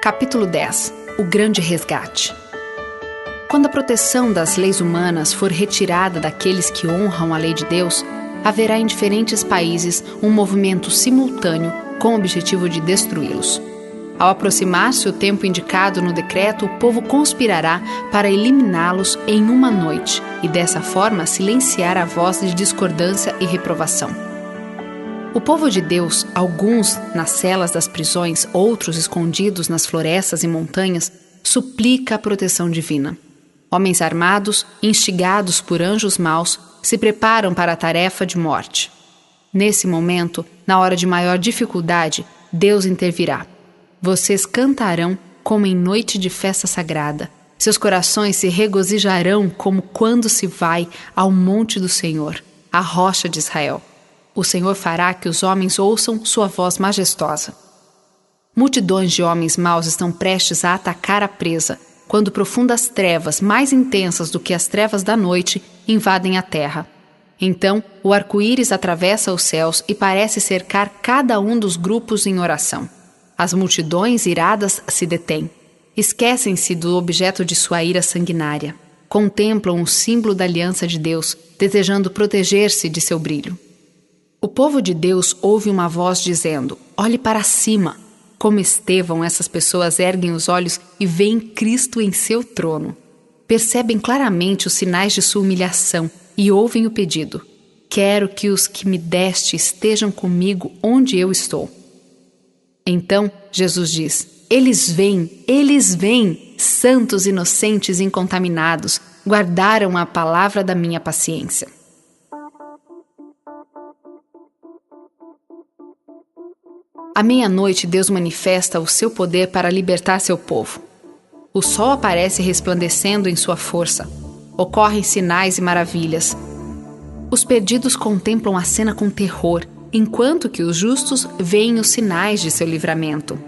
Capítulo 10. O Grande Resgate. Quando a proteção das leis humanas for retirada daqueles que honram a lei de Deus, haverá em diferentes países um movimento simultâneo com o objetivo de destruí-los. Ao aproximar-se o tempo indicado no decreto, o povo conspirará para eliminá-los em uma noite e, dessa forma, silenciar a voz de discordância e reprovação. O povo de Deus, alguns nas celas das prisões, outros escondidos nas florestas e montanhas, suplica a proteção divina. Homens armados, instigados por anjos maus, se preparam para a tarefa de morte. Nesse momento, na hora de maior dificuldade, Deus intervirá. Vocês cantarão como em noite de festa sagrada. Seus corações se regozijarão como quando se vai ao monte do Senhor, a rocha de Israel. O Senhor fará que os homens ouçam sua voz majestosa. Multidões de homens maus estão prestes a atacar a presa, quando profundas trevas, mais intensas do que as trevas da noite, invadem a terra. Então, o arco-íris atravessa os céus e parece cercar cada um dos grupos em oração. As multidões iradas se detêm. Esquecem-se do objeto de sua ira sanguinária. Contemplam o símbolo da aliança de Deus, desejando proteger-se de seu brilho. O povo de Deus ouve uma voz dizendo: olhe para cima. Como Estevão, essas pessoas erguem os olhos e veem Cristo em seu trono. Percebem claramente os sinais de sua humilhação e ouvem o pedido: quero que os que me deste estejam comigo onde eu estou. Então, Jesus diz: eles vêm, santos, inocentes, incontaminados, guardaram a palavra da minha paciência. À meia-noite, Deus manifesta o seu poder para libertar seu povo. O sol aparece resplandecendo em sua força. Ocorrem sinais e maravilhas. Os perdidos contemplam a cena com terror, enquanto que os justos veem os sinais de seu livramento.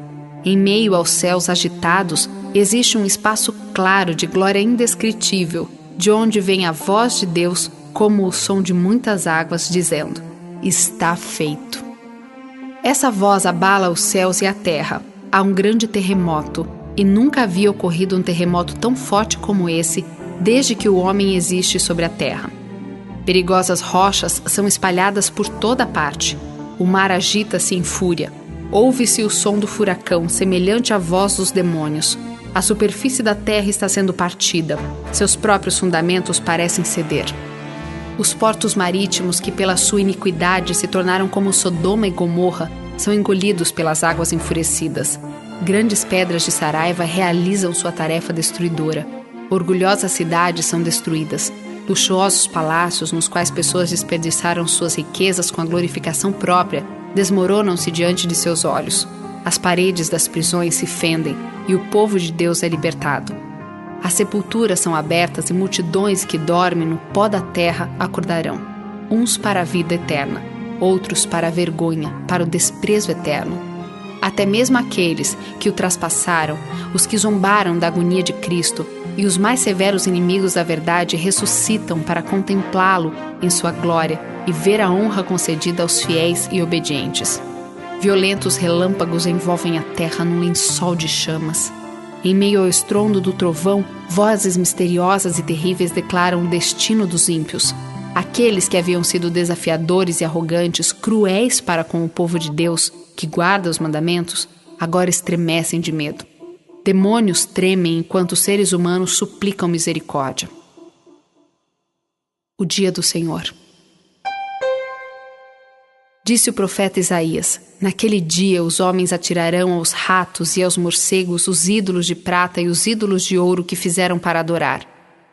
Em meio aos céus agitados, existe um espaço claro de glória indescritível, de onde vem a voz de Deus como o som de muitas águas, dizendo: está feito. Essa voz abala os céus e a terra. Há um grande terremoto, e nunca havia ocorrido um terremoto tão forte como esse, desde que o homem existe sobre a terra. Perigosas rochas são espalhadas por toda parte. O mar agita-se em fúria. Ouve-se o som do furacão, semelhante à voz dos demônios. A superfície da terra está sendo partida. Seus próprios fundamentos parecem ceder. Os portos marítimos, que pela sua iniquidade se tornaram como Sodoma e Gomorra, são engolidos pelas águas enfurecidas. Grandes pedras de Saraiva realizam sua tarefa destruidora. Orgulhosas cidades são destruídas. Luxuosos palácios, nos quais pessoas desperdiçaram suas riquezas com a glorificação própria, desmoronam-se diante de seus olhos. As paredes das prisões se fendem e o povo de Deus é libertado. As sepulturas são abertas e multidões que dormem no pó da terra acordarão. Uns para a vida eterna, outros para a vergonha, para o desprezo eterno. Até mesmo aqueles que o traspassaram, os que zombaram da agonia de Cristo, e os mais severos inimigos da verdade ressuscitam para contemplá-lo em sua glória e ver a honra concedida aos fiéis e obedientes. Violentos relâmpagos envolvem a terra num lençol de chamas. Em meio ao estrondo do trovão, vozes misteriosas e terríveis declaram o destino dos ímpios. Aqueles que haviam sido desafiadores e arrogantes, cruéis para com o povo de Deus, que guarda os mandamentos, agora estremecem de medo. Demônios tremem enquanto os seres humanos suplicam misericórdia. O dia do Senhor. Disse o profeta Isaías: naquele dia os homens atirarão aos ratos e aos morcegos os ídolos de prata e os ídolos de ouro que fizeram para adorar.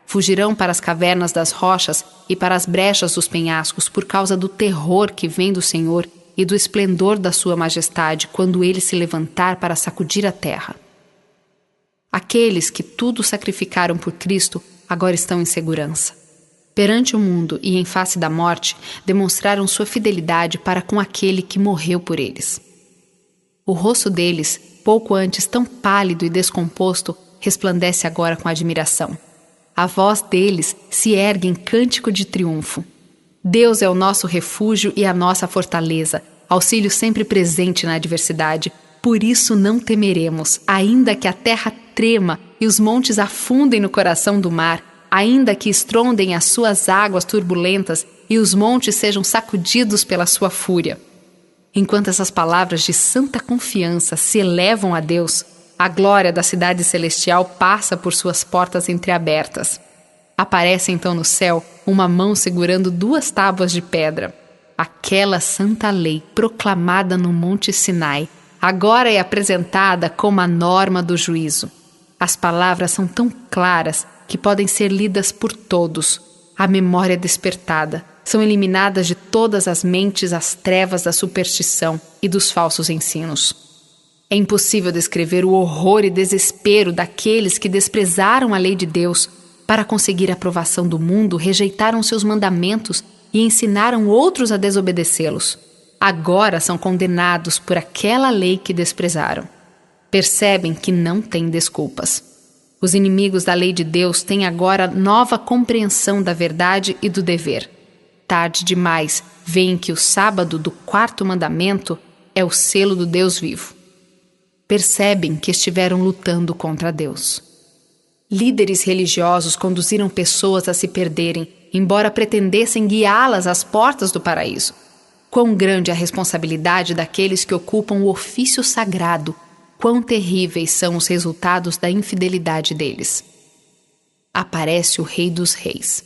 Fugirão para as cavernas das rochas e para as brechas dos penhascos por causa do terror que vem do Senhor e do esplendor da sua majestade quando ele se levantar para sacudir a terra. Aqueles que tudo sacrificaram por Cristo agora estão em segurança. Perante o mundo e em face da morte, demonstraram sua fidelidade para com aquele que morreu por eles. O rosto deles, pouco antes tão pálido e descomposto, resplandece agora com admiração. A voz deles se ergue em cântico de triunfo. Deus é o nosso refúgio e a nossa fortaleza, auxílio sempre presente na adversidade. Por isso não temeremos, ainda que a terra trema e os montes afundem no coração do mar, ainda que estrondem as suas águas turbulentas e os montes sejam sacudidos pela sua fúria. Enquanto essas palavras de santa confiança se elevam a Deus, a glória da cidade celestial passa por suas portas entreabertas. Aparece então no céu uma mão segurando 2 tábuas de pedra. Aquela santa lei proclamada no Monte Sinai agora é apresentada como a norma do juízo. As palavras são tão claras que podem ser lidas por todos. A memória é despertada. São eliminadas de todas as mentes as trevas da superstição e dos falsos ensinos. É impossível descrever o horror e desespero daqueles que desprezaram a lei de Deus. Para conseguir a aprovação do mundo, rejeitaram seus mandamentos e ensinaram outros a desobedecê-los. Agora são condenados por aquela lei que desprezaram. Percebem que não têm desculpas. Os inimigos da lei de Deus têm agora nova compreensão da verdade e do dever. Tarde demais, veem que o sábado do 4º mandamento é o selo do Deus vivo. Percebem que estiveram lutando contra Deus. Líderes religiosos conduziram pessoas a se perderem, embora pretendessem guiá-las às portas do paraíso. Quão grande a responsabilidade daqueles que ocupam o ofício sagrado, quão terríveis são os resultados da infidelidade deles. Aparece o Rei dos Reis.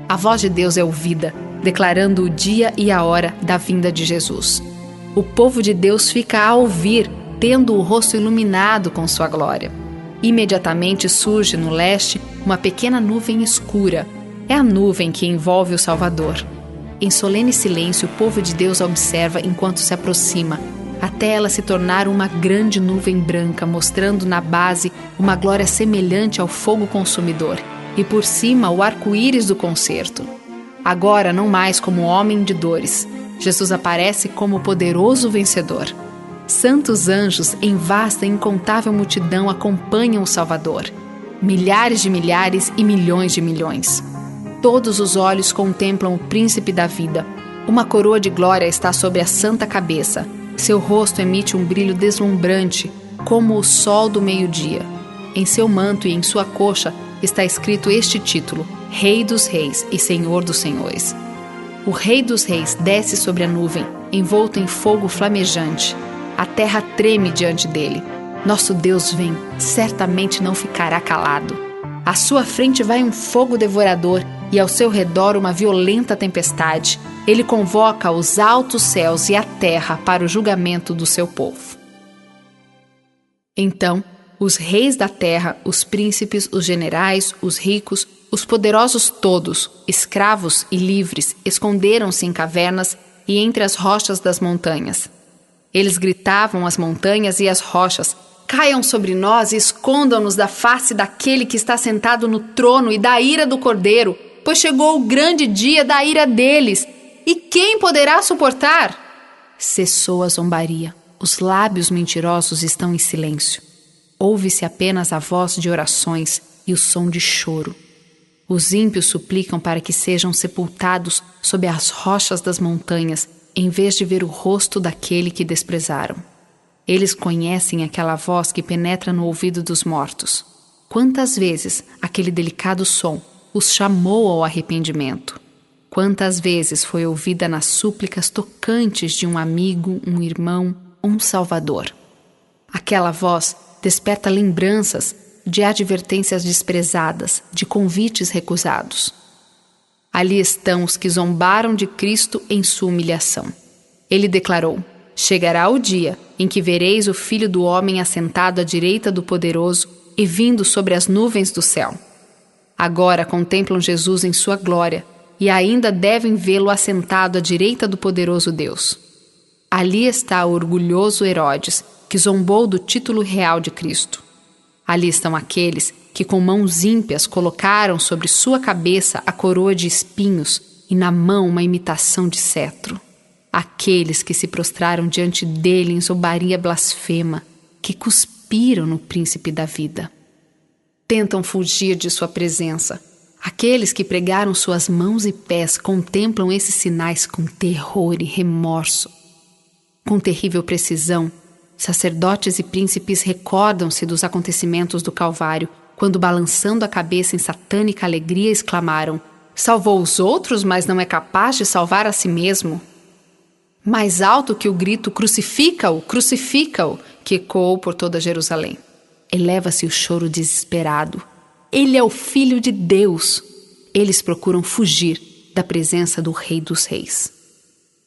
A voz de Deus é ouvida, declarando o dia e a hora da vinda de Jesus. O povo de Deus fica a ouvir, tendo o rosto iluminado com sua glória. Imediatamente surge no leste uma pequena nuvem escura. É a nuvem que envolve o Salvador. Em solene silêncio, o povo de Deus a observa enquanto se aproxima, até ela se tornar uma grande nuvem branca, mostrando na base uma glória semelhante ao fogo consumidor, e por cima o arco-íris do concerto. Agora, não mais como homem de dores, Jesus aparece como poderoso vencedor. Santos anjos em vasta e incontável multidão acompanham o Salvador. Milhares de milhares e milhões de milhões. Todos os olhos contemplam o príncipe da vida. Uma coroa de glória está sobre a santa cabeça. Seu rosto emite um brilho deslumbrante, como o sol do meio-dia. Em seu manto e em sua coxa está escrito este título: Rei dos Reis e Senhor dos Senhores. O Rei dos Reis desce sobre a nuvem, envolto em fogo flamejante. A terra treme diante dele. Nosso Deus vem, certamente não ficará calado. À sua frente vai um fogo devorador e ao seu redor uma violenta tempestade. Ele convoca os altos céus e a terra para o julgamento do seu povo. Então, os reis da terra, os príncipes, os generais, os ricos, os poderosos todos, escravos e livres, esconderam-se em cavernas e entre as rochas das montanhas. Eles gritavam às montanhas e às rochas: caiam sobre nós e escondam-nos da face daquele que está sentado no trono e da ira do Cordeiro, pois chegou o grande dia da ira deles. E quem poderá suportar? Cessou a zombaria. Os lábios mentirosos estão em silêncio. Ouve-se apenas a voz de orações e o som de choro. Os ímpios suplicam para que sejam sepultados sob as rochas das montanhas, em vez de ver o rosto daquele que desprezaram. Eles conhecem aquela voz que penetra no ouvido dos mortos. Quantas vezes aquele delicado som os chamou ao arrependimento? Quantas vezes foi ouvida nas súplicas tocantes de um amigo, um irmão, um salvador? Aquela voz desperta lembranças de advertências desprezadas, de convites recusados. Ali estão os que zombaram de Cristo em sua humilhação. Ele declarou: chegará o dia em que vereis o Filho do Homem assentado à direita do Poderoso e vindo sobre as nuvens do céu. Agora contemplam Jesus em sua glória e ainda devem vê-lo assentado à direita do poderoso Deus. Ali está o orgulhoso Herodes, que zombou do título real de Cristo. Ali estão aqueles que com mãos ímpias colocaram sobre sua cabeça a coroa de espinhos e na mão uma imitação de cetro. Aqueles que se prostraram diante dele em zombaria blasfema, que cuspiram no príncipe da vida. Tentam fugir de sua presença. Aqueles que pregaram suas mãos e pés contemplam esses sinais com terror e remorso. Com terrível precisão, sacerdotes e príncipes recordam-se dos acontecimentos do Calvário, quando, balançando a cabeça em satânica alegria, exclamaram: salvou os outros, mas não é capaz de salvar a si mesmo. Mais alto que o grito crucifica-o, crucifica-o, que ecoou por toda Jerusalém. Eleva-se o choro desesperado. Ele é o Filho de Deus. Eles procuram fugir da presença do Rei dos Reis.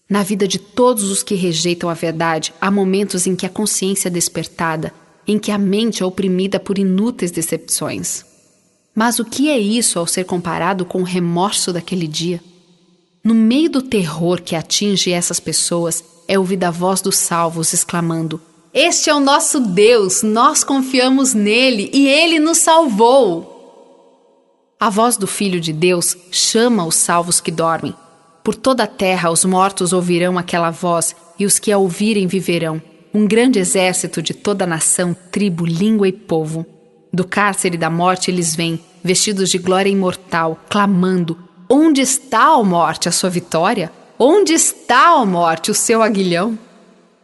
Na vida de todos os que rejeitam a verdade, há momentos em que a consciência é despertada, em que a mente é oprimida por inúteis decepções. Mas o que é isso ao ser comparado com o remorso daquele dia? No meio do terror que atinge essas pessoas, é ouvida a voz dos salvos exclamando: este é o nosso Deus, nós confiamos nele e ele nos salvou. A voz do Filho de Deus chama os salvos que dormem. Por toda a terra os mortos ouvirão aquela voz e os que a ouvirem viverão. Um grande exército de toda a nação, tribo, língua e povo. Do cárcere da morte eles vêm, vestidos de glória imortal, clamando: onde está, ó morte, a sua vitória? Onde está, ó morte, o seu aguilhão?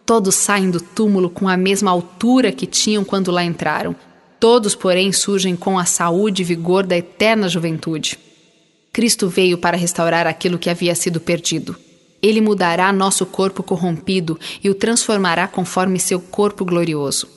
Todos saem do túmulo com a mesma altura que tinham quando lá entraram. Todos, porém, surgem com a saúde e vigor da eterna juventude. Cristo veio para restaurar aquilo que havia sido perdido. Ele mudará nosso corpo corrompido e o transformará conforme seu corpo glorioso.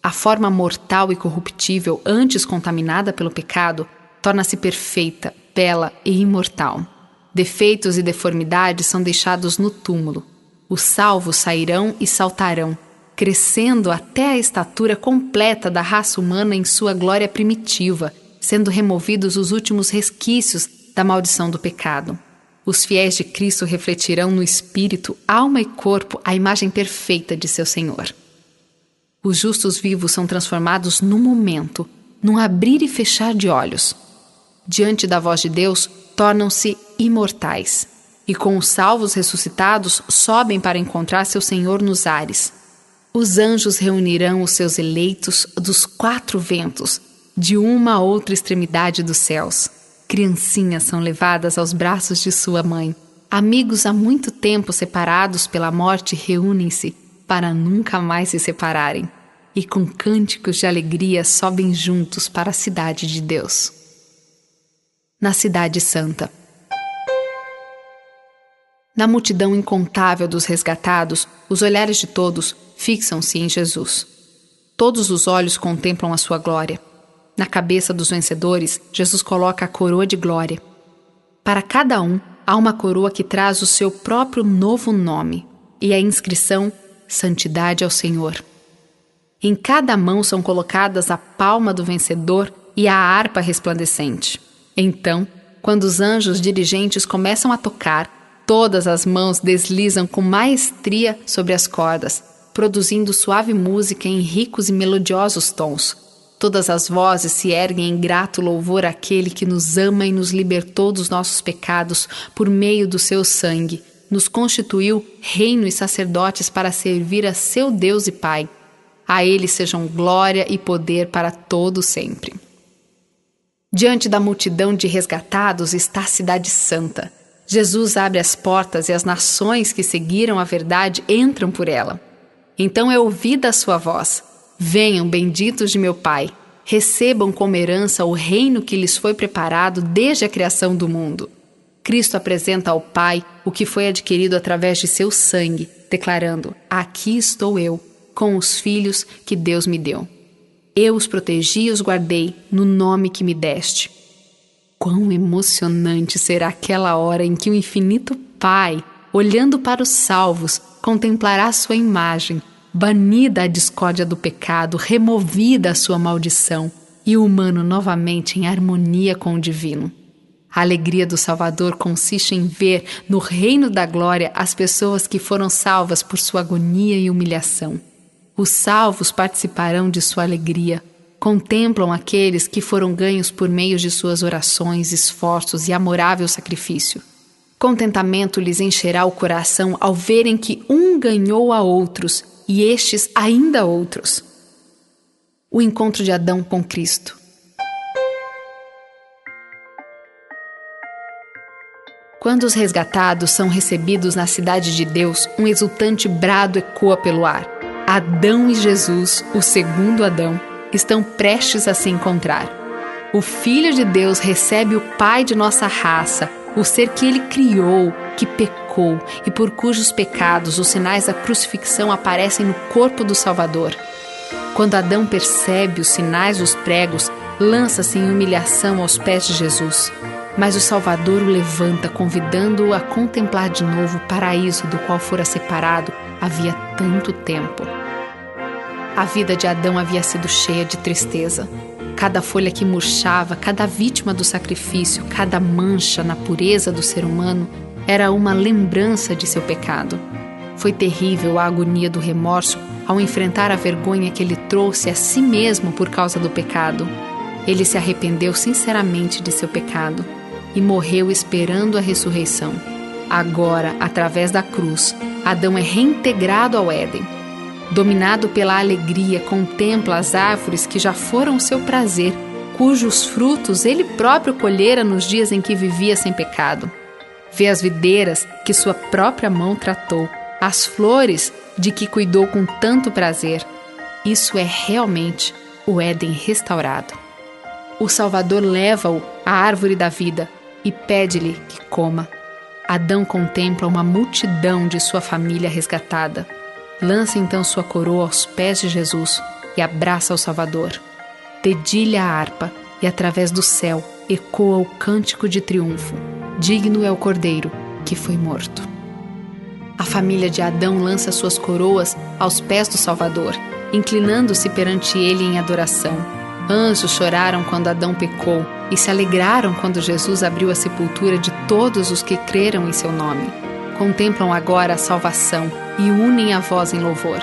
A forma mortal e corruptível, antes contaminada pelo pecado, torna-se perfeita, bela e imortal. Defeitos e deformidades são deixados no túmulo. Os salvos sairão e saltarão, crescendo até a estatura completa da raça humana em sua glória primitiva, sendo removidos os últimos resquícios da maldição do pecado. Os fiéis de Cristo refletirão no espírito, alma e corpo a imagem perfeita de seu Senhor. Os justos vivos são transformados num momento, num abrir e fechar de olhos. Diante da voz de Deus, tornam-se imortais. E com os salvos ressuscitados, sobem para encontrar seu Senhor nos ares. Os anjos reunirão os seus eleitos dos 4 ventos, de uma a outra extremidade dos céus. Criancinhas são levadas aos braços de sua mãe. Amigos há muito tempo separados pela morte reúnem-se para nunca mais se separarem. E com cânticos de alegria sobem juntos para a cidade de Deus. Na Cidade Santa. Na multidão incontável dos resgatados, os olhares de todos fixam-se em Jesus. Todos os olhos contemplam a sua glória. Na cabeça dos vencedores, Jesus coloca a coroa de glória. Para cada um, há uma coroa que traz o seu próprio novo nome, e a inscrição: Santidade ao Senhor. Em cada mão são colocadas a palma do vencedor e a harpa resplandecente. Então, quando os anjos dirigentes começam a tocar, todas as mãos deslizam com maestria sobre as cordas, produzindo suave música em ricos e melodiosos tons. Todas as vozes se erguem em grato louvor àquele que nos ama e nos libertou dos nossos pecados por meio do seu sangue, nos constituiu reino e sacerdotes para servir a seu Deus e Pai. A ele sejam glória e poder para todo sempre. Diante da multidão de resgatados está a Cidade Santa. Jesus abre as portas e as nações que seguiram a verdade entram por ela. Então é ouvida a sua voz: venham, benditos de meu Pai, recebam como herança o reino que lhes foi preparado desde a criação do mundo. Cristo apresenta ao Pai o que foi adquirido através de seu sangue, declarando: aqui estou eu, com os filhos que Deus me deu. Eu os protegi e os guardei no nome que me deste. Quão emocionante será aquela hora em que o infinito Pai, olhando para os salvos, contemplará sua imagem, banida a discórdia do pecado, removida a sua maldição, e o humano novamente em harmonia com o divino. A alegria do Salvador consiste em ver no reino da glória as pessoas que foram salvas por sua agonia e humilhação. Os salvos participarão de sua alegria, contemplam aqueles que foram ganhos por meio de suas orações, esforços e amorável sacrifício. Contentamento lhes encherá o coração ao verem que um ganhou a outros e estes ainda outros. O encontro de Adão com Cristo. Quando os resgatados são recebidos na cidade de Deus, um exultante brado ecoa pelo ar. Adão e Jesus, o segundo Adão, estão prestes a se encontrar. O Filho de Deus recebe o Pai de nossa raça, o ser que ele criou, que pecou e por cujos pecados os sinais da crucifixão aparecem no corpo do Salvador. Quando Adão percebe os sinais dos pregos, lança-se em humilhação aos pés de Jesus. Mas o Salvador o levanta, convidando-o a contemplar de novo o paraíso do qual fora separado havia tanto tempo. A vida de Adão havia sido cheia de tristeza. Cada folha que murchava, cada vítima do sacrifício, cada mancha na pureza do ser humano era uma lembrança de seu pecado. Foi terrível a agonia do remorso ao enfrentar a vergonha que ele trouxe a si mesmo por causa do pecado. Ele se arrependeu sinceramente de seu pecado e morreu esperando a ressurreição. Agora, através da cruz, Adão é reintegrado ao Éden. Dominado pela alegria, contempla as árvores que já foram seu prazer, cujos frutos ele próprio colhera nos dias em que vivia sem pecado. Vê as videiras que sua própria mão tratou, as flores de que cuidou com tanto prazer. Isso é realmente o Éden restaurado. O Salvador leva-o à árvore da vida e pede-lhe que coma. Adão contempla uma multidão de sua família resgatada. Lança então sua coroa aos pés de Jesus e abraça o Salvador. Dedilha a harpa e através do céu ecoa o cântico de triunfo. Digno é o Cordeiro que foi morto. A família de Adão lança suas coroas aos pés do Salvador, inclinando-se perante ele em adoração. Anjos choraram quando Adão pecou e se alegraram quando Jesus abriu a sepultura de todos os que creram em seu nome. Contemplam agora a salvação e unem a voz em louvor.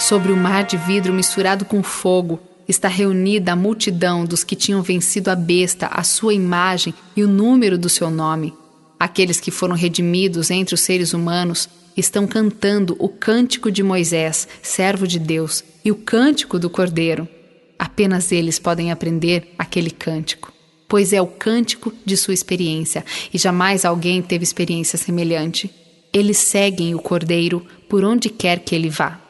Sobre o mar de vidro misturado com fogo está reunida a multidão dos que tinham vencido a besta, a sua imagem e o número do seu nome. Aqueles que foram redimidos entre os seres humanos estão cantando o cântico de Moisés, servo de Deus, e o cântico do Cordeiro. Apenas eles podem aprender aquele cântico, pois é o cântico de sua experiência, e jamais alguém teve experiência semelhante. Eles seguem o Cordeiro por onde quer que ele vá.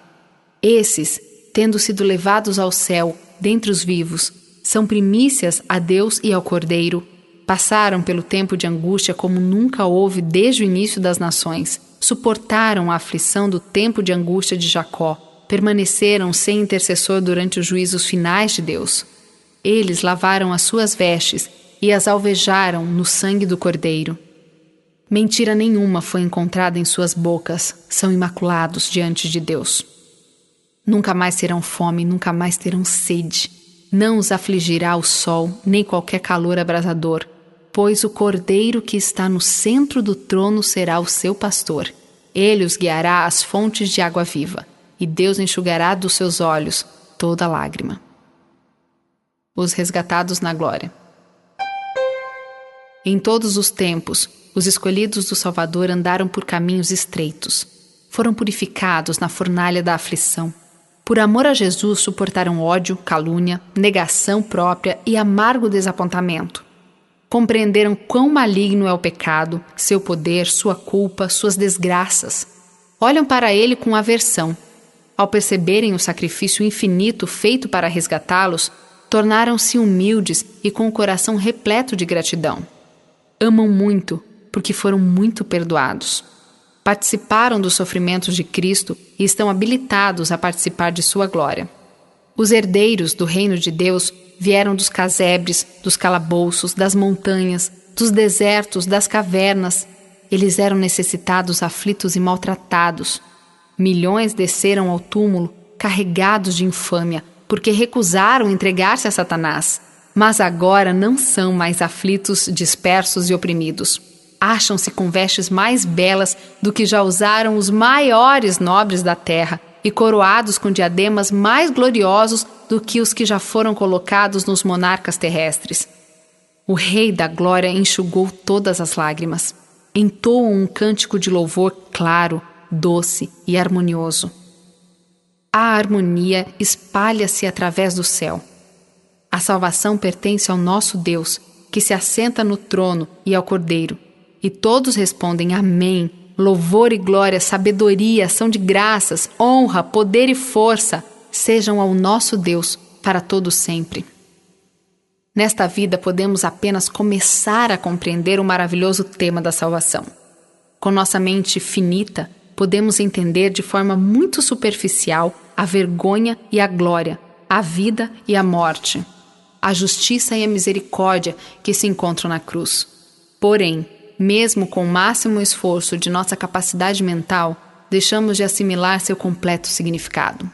Esses, tendo sido levados ao céu dentre os vivos, são primícias a Deus e ao Cordeiro. Passaram pelo tempo de angústia como nunca houve desde o início das nações. Suportaram a aflição do tempo de angústia de Jacó. Permaneceram sem intercessor durante os juízos finais de Deus. Eles lavaram as suas vestes e as alvejaram no sangue do Cordeiro. Mentira nenhuma foi encontrada em suas bocas. São imaculados diante de Deus. Nunca mais terão fome, nunca mais terão sede. Não os afligirá o sol, nem qualquer calor abrasador, pois o Cordeiro que está no centro do trono será o seu pastor. Ele os guiará às fontes de água viva, e Deus enxugará dos seus olhos toda lágrima. Os resgatados na glória. Em todos os tempos, os escolhidos do Salvador andaram por caminhos estreitos. Foram purificados na fornalha da aflição. Por amor a Jesus, suportaram ódio, calúnia, negação própria e amargo desapontamento. Compreenderam quão maligno é o pecado, seu poder, sua culpa, suas desgraças. Olham para ele com aversão. Ao perceberem o sacrifício infinito feito para resgatá-los, tornaram-se humildes e com o coração repleto de gratidão. Amam muito, porque foram muito perdoados. Participaram dos sofrimentos de Cristo e estão habilitados a participar de sua glória. Os herdeiros do reino de Deus vieram dos casebres, dos calabouços, das montanhas, dos desertos, das cavernas. Eles eram necessitados, aflitos e maltratados. Milhões desceram ao túmulo, carregados de infâmia, porque recusaram entregar-se a Satanás. Mas agora não são mais aflitos, dispersos e oprimidos. Acham-se com vestes mais belas do que já usaram os maiores nobres da terra e coroados com diademas mais gloriosos do que os que já foram colocados nos monarcas terrestres. O Rei da Glória enxugou todas as lágrimas. Entoam um cântico de louvor claro, doce e harmonioso. A harmonia espalha-se através do céu. A salvação pertence ao nosso Deus, que se assenta no trono e ao Cordeiro. E todos respondem amém. Louvor e glória, sabedoria, ação de graças, honra, poder e força sejam ao nosso Deus para todo sempre. Nesta vida podemos apenas começar a compreender o maravilhoso tema da salvação. Com nossa mente finita, podemos entender de forma muito superficial a vergonha e a glória, a vida e a morte, a justiça e a misericórdia que se encontram na cruz. Porém, mesmo com o máximo esforço de nossa capacidade mental, deixamos de assimilar seu completo significado.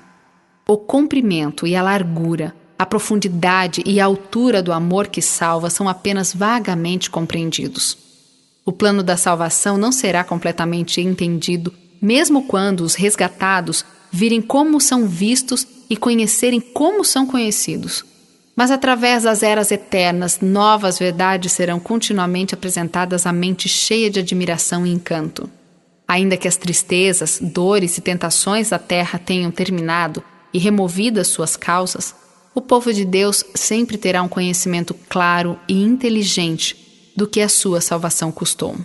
O comprimento e a largura, a profundidade e a altura do amor que salva são apenas vagamente compreendidos. O plano da salvação não será completamente entendido, mesmo quando os resgatados virem como são vistos e conhecerem como são conhecidos. Mas através das eras eternas, novas verdades serão continuamente apresentadas à mente cheia de admiração e encanto. Ainda que as tristezas, dores e tentações da terra tenham terminado e removidas suas causas, o povo de Deus sempre terá um conhecimento claro e inteligente do que a sua salvação custou.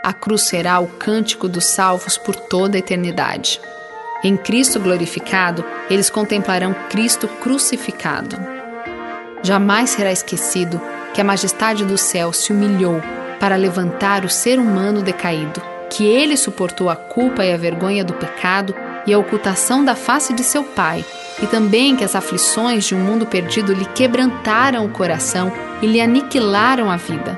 A cruz será o cântico dos salvos por toda a eternidade. Em Cristo glorificado, eles contemplarão Cristo crucificado. Jamais será esquecido que a majestade do céu se humilhou para levantar o ser humano decaído, que ele suportou a culpa e a vergonha do pecado e a ocultação da face de seu Pai, e também que as aflições de um mundo perdido lhe quebrantaram o coração e lhe aniquilaram a vida.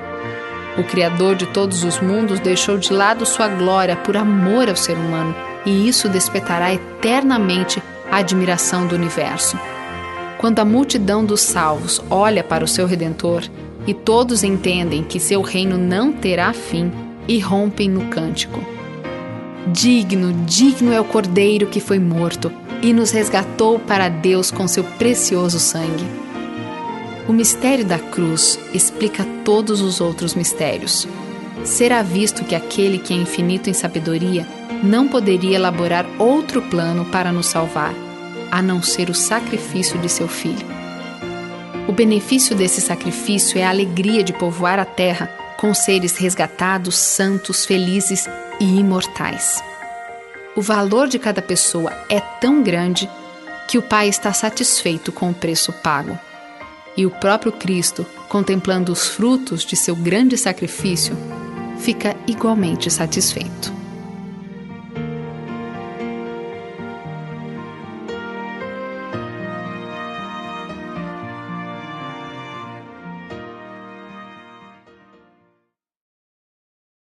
O Criador de todos os mundos deixou de lado sua glória por amor ao ser humano, e isso despertará eternamente a admiração do universo. Quando a multidão dos salvos olha para o seu Redentor e todos entendem que seu reino não terá fim, irrompem no cântico. Digno, digno é o Cordeiro que foi morto e nos resgatou para Deus com seu precioso sangue. O mistério da cruz explica todos os outros mistérios. Será visto que aquele que é infinito em sabedoria não poderia elaborar outro plano para nos salvar, a não ser o sacrifício de seu Filho. O benefício desse sacrifício é a alegria de povoar a terra com seres resgatados, santos, felizes e imortais. O valor de cada pessoa é tão grande que o Pai está satisfeito com o preço pago. E o próprio Cristo, contemplando os frutos de seu grande sacrifício, fica igualmente satisfeito.